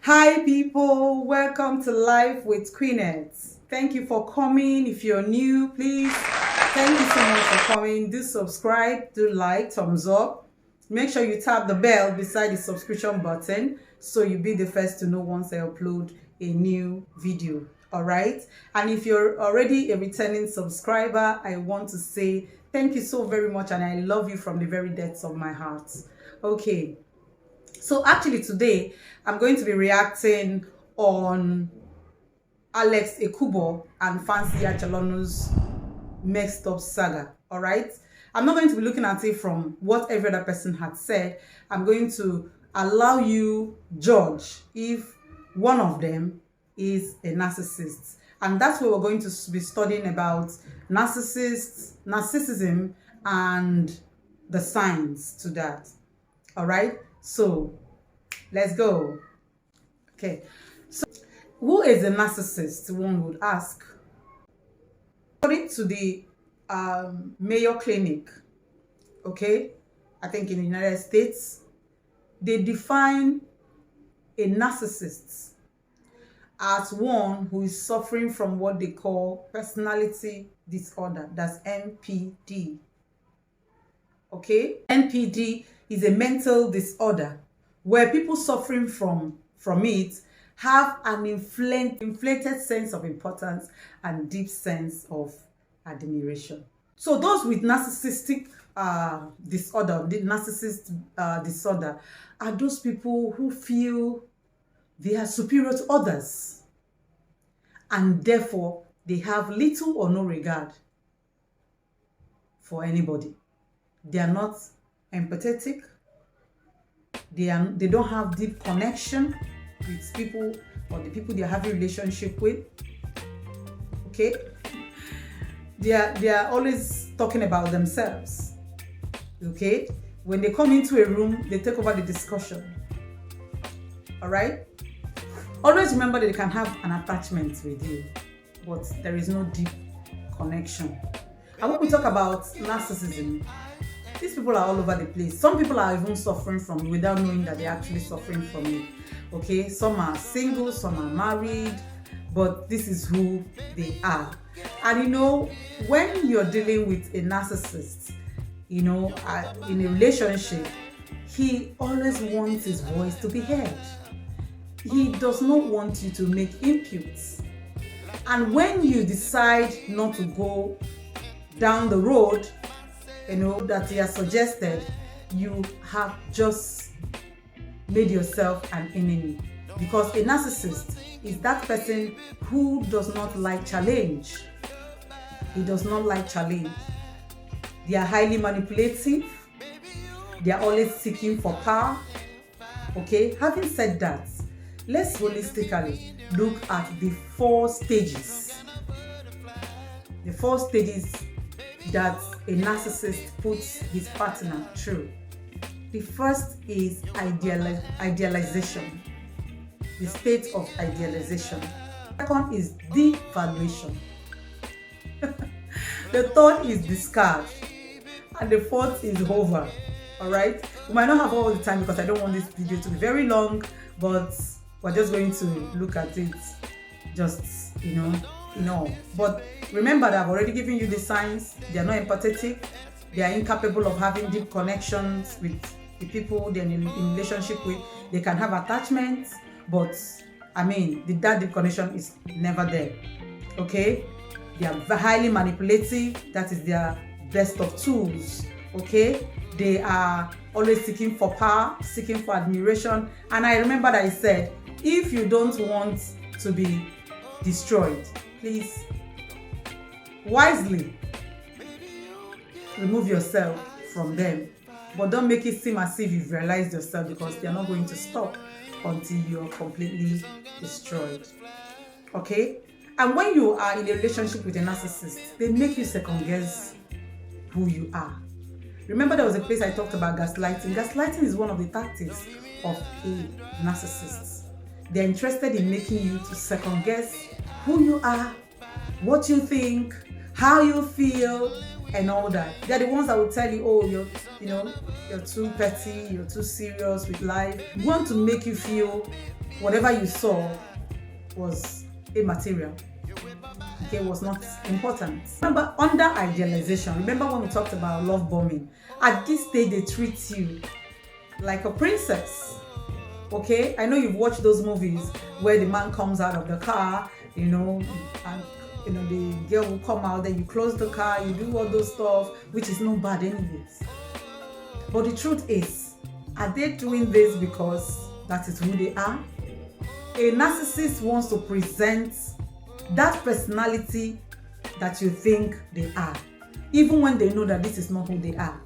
Hi people, welcome to Life with Queenette. Thank you for coming. If you're new, please, thank you so much for coming. Do subscribe, do like, thumbs up. Make sure you tap the bell beside the subscription button so you'll be the first to know once I upload a new video. All right? And if you're already a returning subscriber, I want to say thank you so very much and I love you from the very depths of my heart. Okay. So actually today, I'm going to be reacting on Ekubbo and Fiance Acholonu's messed up saga, all right? I'm not going to be looking at it from what every other person had said. I'm going to allow you judge if one of them is a narcissist. And that's what we're going to be studying about narcissism, and the signs to that, all right? So let's go. Okay, so who is a narcissist, one would ask. According to the Mayo Clinic, okay, I think in the United States, they define a narcissist as one who is suffering from what they call personality disorder. That's NPD. Okay, NPD is a mental disorder where people suffering from it have an inflated sense of importance and deep sense of admiration. So those with narcissistic disorder, the narcissist disorder, are those people who feel they are superior to others and therefore they have little or no regard for anybody. They are not empathetic. They don't have deep connection with people or the people they are having relationship with. Okay, they are always talking about themselves. Okay, when they come into a room, they take over the discussion. All right, always remember that they can have an attachment with you, but there is no deep connection. And when we talk about narcissism, these people are all over the place. Some people are even suffering from it without knowing that they're actually suffering from it. Okay, some are single, some are married, but this is who they are. And you know, when you're dealing with a narcissist, you know, in a relationship, he always wants his voice to be heard. He does not want you to make inputs. And when you decide not to go down the road, you know, that he has suggested, you have just made yourself an enemy. Because a narcissist is that person who does not like challenge. He does not like challenge. They are highly manipulative. They are always seeking for power. Okay, having said that, let's holistically look at the 4 stages. The 4 stages that a narcissist puts his partner through. The first is idealization, the state of idealization. The second is devaluation. The third is discard. And the fourth is hover. All right? We might not have all the time because I don't want this video to be very long, but we're just going to look at it just, you know. But remember that I've already given you the signs. They are not empathetic. They are incapable of having deep connections with the people they're in relationship with. They can have attachments, but I mean, that deep connection is never there. Okay? They are highly manipulative. That is their best of tools. Okay? They are always seeking for power, seeking for admiration. And I remember that I said, if you don't want to be destroyed, please wisely remove yourself from them, but don't make it seem as if you've realized yourself, because they're not going to stop until you're completely destroyed. Okay? And when you are in a relationship with a narcissist, they make you second guess who you are. Remember, there was a place I talked about gaslighting. Gaslighting is one of the tactics of a narcissist. They're interested in making you to second guess who you are, what you think, how you feel, and all that. They're the ones that will tell you, oh, you're too petty, you're too serious with life. We want to make you feel whatever you saw was immaterial. Okay, was not important. Remember, under idealization, remember when we talked about love bombing? At this stage, they treat you like a princess. Okay, I know you've watched those movies where the man comes out of the car, and the girl will come out, then you close the car, you do all those stuff, which is not bad anyways. But the truth is, are they doing this because that is who they are? A narcissist wants to present that personality that you think they are, even when they know that this is not who they are.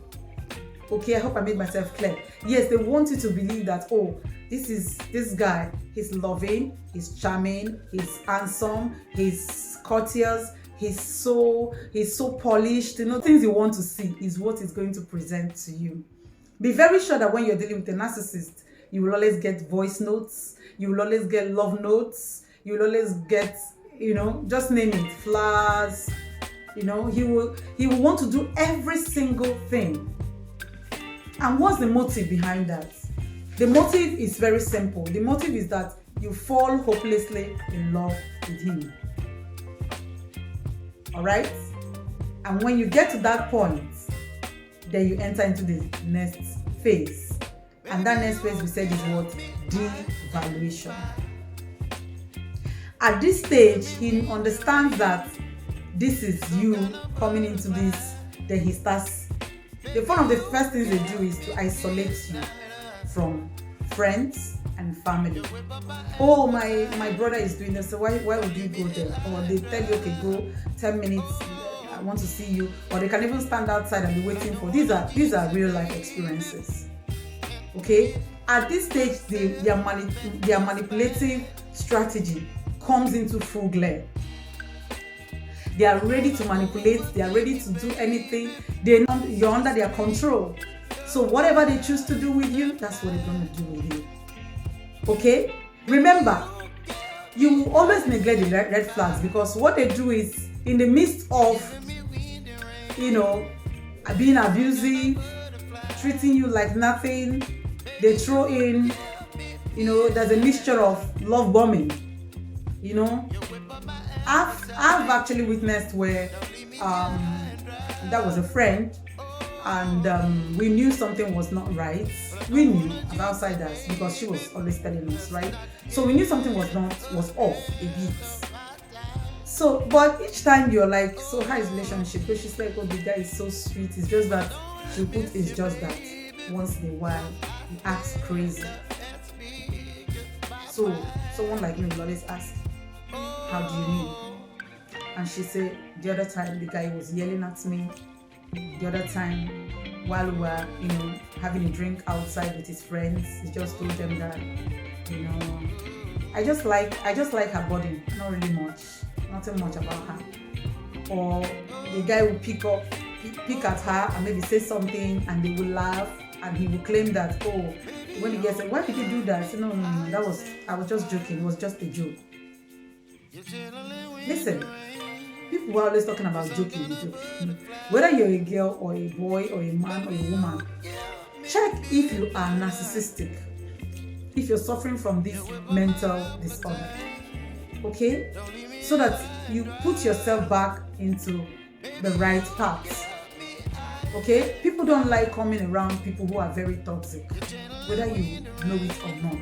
Okay, I hope I made myself clear. Yes, they want you to believe that, oh, this guy, he's loving, he's charming, he's handsome, he's courteous, he's so polished. Things you want to see is what he's going to present to you. Be very sure that when you're dealing with a narcissist, you will always get voice notes, you will always get love notes, you will always get, just name it, flowers. He will want to do every single thing. And what's the motive behind that? The motive is very simple. The motive is that you fall hopelessly in love with him. All right? And when you get to that point, then you enter into the next phase. And that next phase we said is what? Devaluation. At this stage, he understands that this is you coming into this, then he starts. One of the first things they do is to isolate you from friends and family. Oh, my brother is doing this, so why would you go there? Or they tell you, okay, go 10 minutes, I want to see you. Or they can even stand outside and be waiting for. These are real life experiences. Okay? At this stage, their manipulative strategy comes into full glare. They are ready to manipulate. They are ready to do anything. You're under their control. So whatever they choose to do with you, that's what they're going to do with you. Okay? Remember, you will always neglect the red flags, because what they do is, in the midst of, being abusive, treating you like nothing, they throw in, there's a mixture of love bombing. I've actually witnessed where that was a friend, and we knew something was not right. We knew as outsiders, because she was always telling us, right? So we knew something was off a bit. So, but each time you're like, so how's relationship? Because she's like, oh, the guy is so sweet. It's just that she put it's just that once in a while he acts crazy. So someone like me will always ask, how do you mean? And she said, the other time the guy was yelling at me. The other time, while we were, having a drink outside with his friends, he just told them that, I just like her body, not really much, nothing much about her. Or the guy will pick at her and maybe say something, and they will laugh, and he will claim that, oh, when he gets it, why did you do that? I said, no, I was just joking. It was just a joke. Listen, people are always talking about joking. Whether you're a girl or a boy or a man or a woman, check if you are narcissistic, if you're suffering from this mental disorder. Okay? So that you put yourself back into the right path. Okay? People don't like coming around people who are very toxic, whether you know it or not.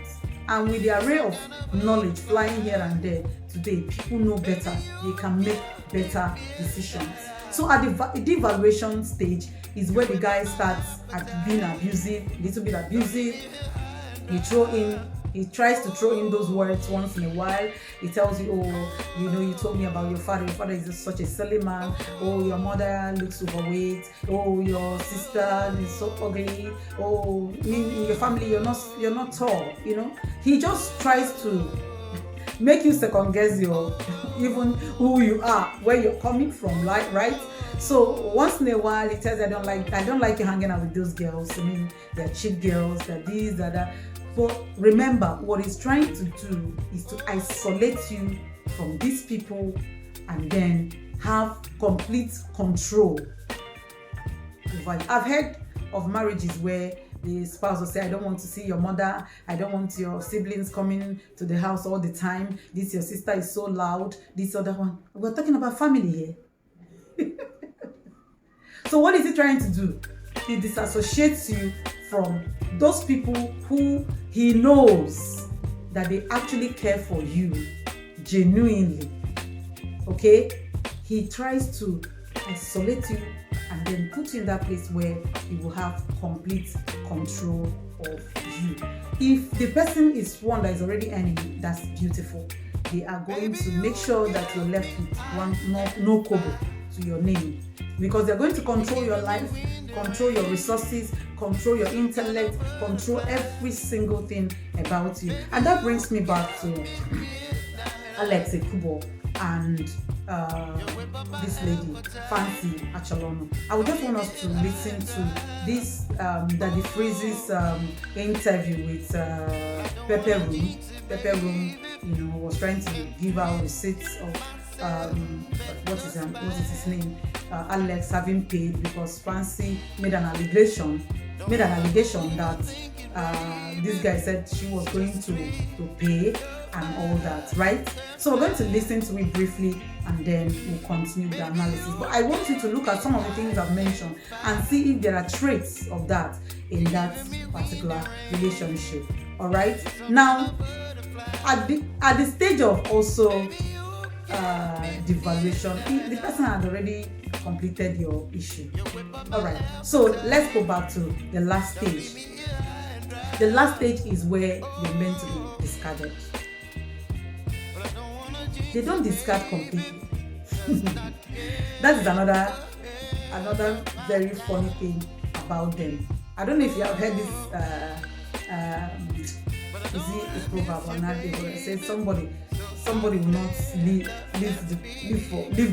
And with the array of knowledge flying here and there today, people know better. They can make better decisions. So at the devaluation stage is where the guy starts at being abusive, a little bit abusive. He tries to throw in those words once in a while. He tells you, oh, you told me about your father. Your father is just such a silly man. Oh, your mother looks overweight. Oh, your sister is so ugly. Oh, in your family, you're not tall. He just tries to make you second guess even who you are, where you're coming from, right? So once in a while, he tells you, I don't like you hanging out with those girls. They're cheap girls. They're this, they're that. But remember, what he's trying to do is to isolate you from these people and then have complete control over it. I've heard of marriages where the spouse will say, I don't want to see your mother, I don't want your siblings coming to the house all the time, this your sister is so loud, this other one. We're talking about family here. So what is he trying to do? He disassociates you from those people who he knows that they actually care for you genuinely. Okay? He tries to isolate you and then put you in that place where he will have complete control of you. If the person is one that is already earning, that's beautiful. They are going to make sure that you're left with no kobo to your name, because they're going to control your life, control your resources, control your intellect, control every single thing about you. And that brings me back to Ekubbo and this lady, Fiance Acholonu. I would just want us to listen to this Daddy Freeze's interview with Pepper Room. Pepper Room, was trying to give out receipts of what is his name? Alex having paid because Fancy made an allegation that this guy said she was going to pay and all that, right? So we're going to listen to it briefly and then we'll continue the analysis. But I want you to look at some of the things I've mentioned and see if there are traits of that in that particular relationship. All right. Now, at the stage of also devaluation, the person had already completed your issue. All right, so let's go back to the last stage. The last stage is where you're meant to be discarded. They don't discard completely. That is another very funny thing about them. I don't know if you have heard this is it a proverb or not? It says somebody will not leave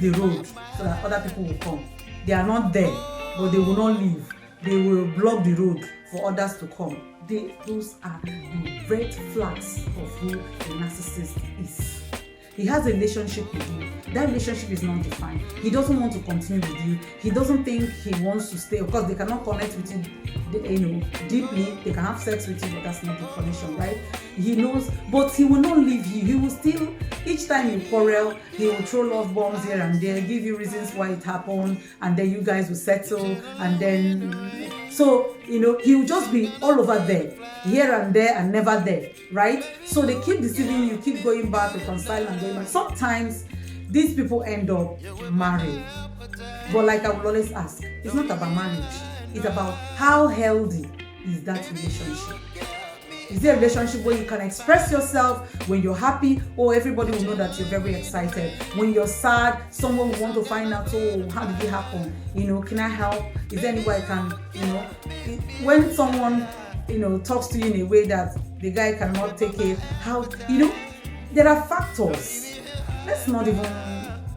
the road so that other people will come. They are not there, but they will not leave. They will block the road for others to come. Those are the red flags of who a narcissist is. He has a relationship with you. That relationship is not defined. He doesn't want to continue with you. He doesn't think he wants to stay. Of course, they cannot connect with you, deeply. They can have sex with you, but that's not the connection, right? He knows, but he will not leave you. He will still, each time you quarrel, he will throw love bombs here and there, give you reasons why it happened, and then you guys will settle, and then, so, he will just be all over there, here and there and never there, right? So they keep deceiving you, keep going back, reconciling and going back. Sometimes these people end up married. But like I will always ask, it's not about marriage. It's about how healthy is that relationship. Is there a relationship where you can express yourself when you're happy? Or everybody will know that you're very excited. When you're sad, someone will want to find out, oh, how did it happen? Can I help? Is there any way I can, when someone, talks to you in a way that the guy cannot take it, how, there are factors. Let's not even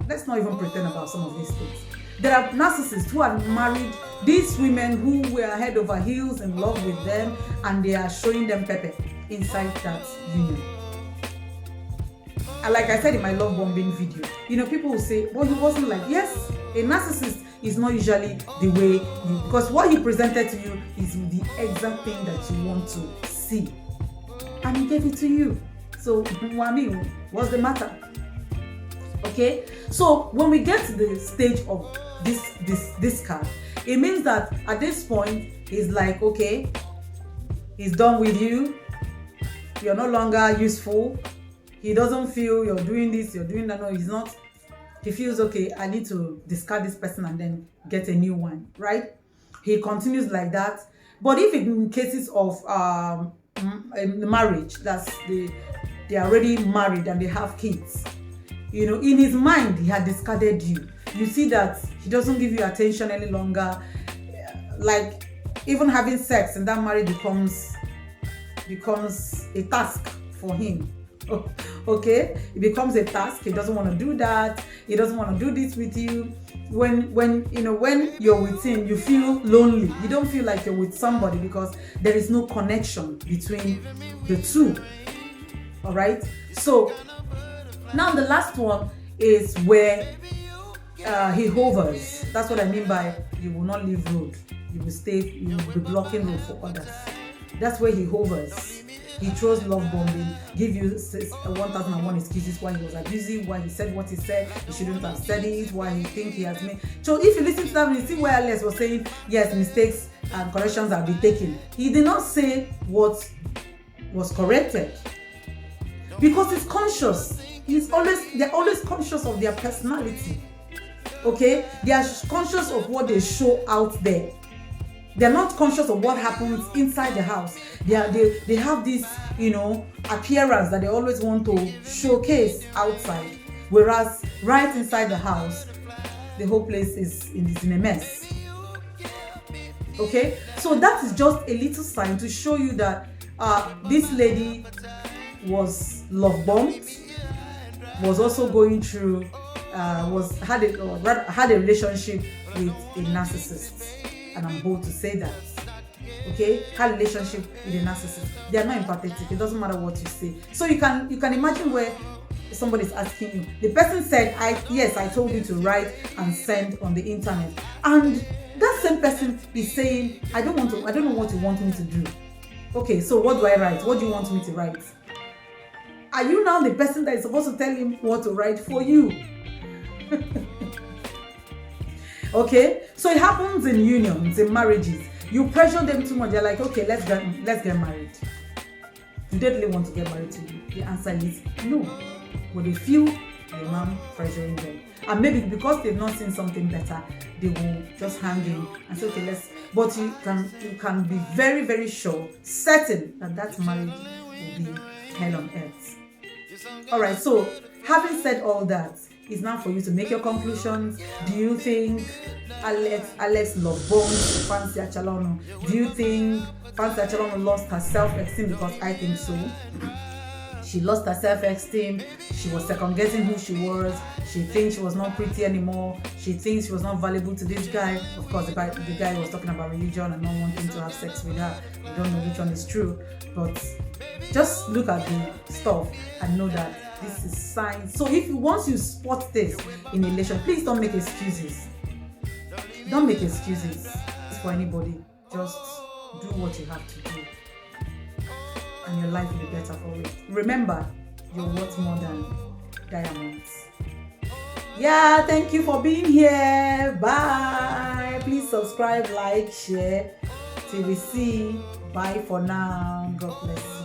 pretend about some of these things. There are narcissists who are married, these women who were head over heels in love with them, and they are showing them pepper inside that union. And like I said in my love bombing video, people will say, well, he wasn't like, yes, a narcissist is not usually the way because what he presented to you is the exact thing that you want to see. And he gave it to you. So, what's the matter? Okay? So, when we get to the stage of this card, it means that at this point, he's like, okay, he's done with you. You're no longer useful. He doesn't feel you're doing this, you're doing that. No, he's not. He feels, okay, I need to discard this person and then get a new one, right? He continues like that. But if in cases of marriage, they are already married and they have kids, in his mind, he had discarded you. You see that he doesn't give you attention any longer. Like, even having sex in that marriage becomes a task for him. Okay, it becomes a task. He doesn't want to do that. He doesn't want to do this with you. When you're with him, you feel lonely. You don't feel like you're with somebody because there is no connection between the two. All right. So now the last one is where he hovers. That's what I mean by you will not leave road. he will be blocking road for others. That's where he hovers. He throws love bombing, give you 1001 excuses why he was abusive, why he said what he said, he shouldn't have said it, why he think he has made. So if you listen to that, you see where Alex was saying, yes, mistakes and corrections have been taken. He did not say what was corrected. Because he's conscious. They're always conscious of their personality. Okay? They are conscious of what they show out there. They're not conscious of what happens inside the house. They have this, appearance that they always want to showcase outside. Whereas right inside the house, the whole place is in a mess. Okay? So that is just a little sign to show you that this lady was love bombed, was also going through, had a relationship with a narcissist. And I'm bold to say that. Okay, had a relationship with a narcissist. They are not empathetic. It doesn't matter what you say. So you can imagine where somebody is asking you. The person said, I told you to write and send on the internet. And that same person is saying, I don't know what you want me to do. Okay, so what do I write? What do you want me to write? Are you now the person that is supposed to tell him what to write for you? Okay, so it happens in unions, in marriages. You pressure them too much. They're like, okay, let's get married. Do they really want to get married to you? The answer is no. But they feel your mom pressuring them, and maybe because they've not seen something better, they will just hang in and say, okay, let's. But you can be very, very sure, certain that marriage will be hell on earth. All right. So having said all that, it's now for you to make your conclusions. Do you think Alex love bombed Fiance Acholonu? Do you think Fiance Acholonu lost her self-esteem? Because I think so. She lost her self-esteem. She was second-guessing who she was. She thinks she was not pretty anymore. She thinks she was not valuable to this guy. Of course, the guy was talking about religion and not wanting to have sex with her. We don't know which one is true. But just look at the stuff and know that this is signs. So once you spot this in a relation, please don't make excuses. Don't make excuses for anybody. Just do what you have to do, and your life will be better for it. Remember, you're worth more than diamonds. Yeah, thank you for being here. Bye. Please subscribe, like, share. Till we see. Bye for now. God bless.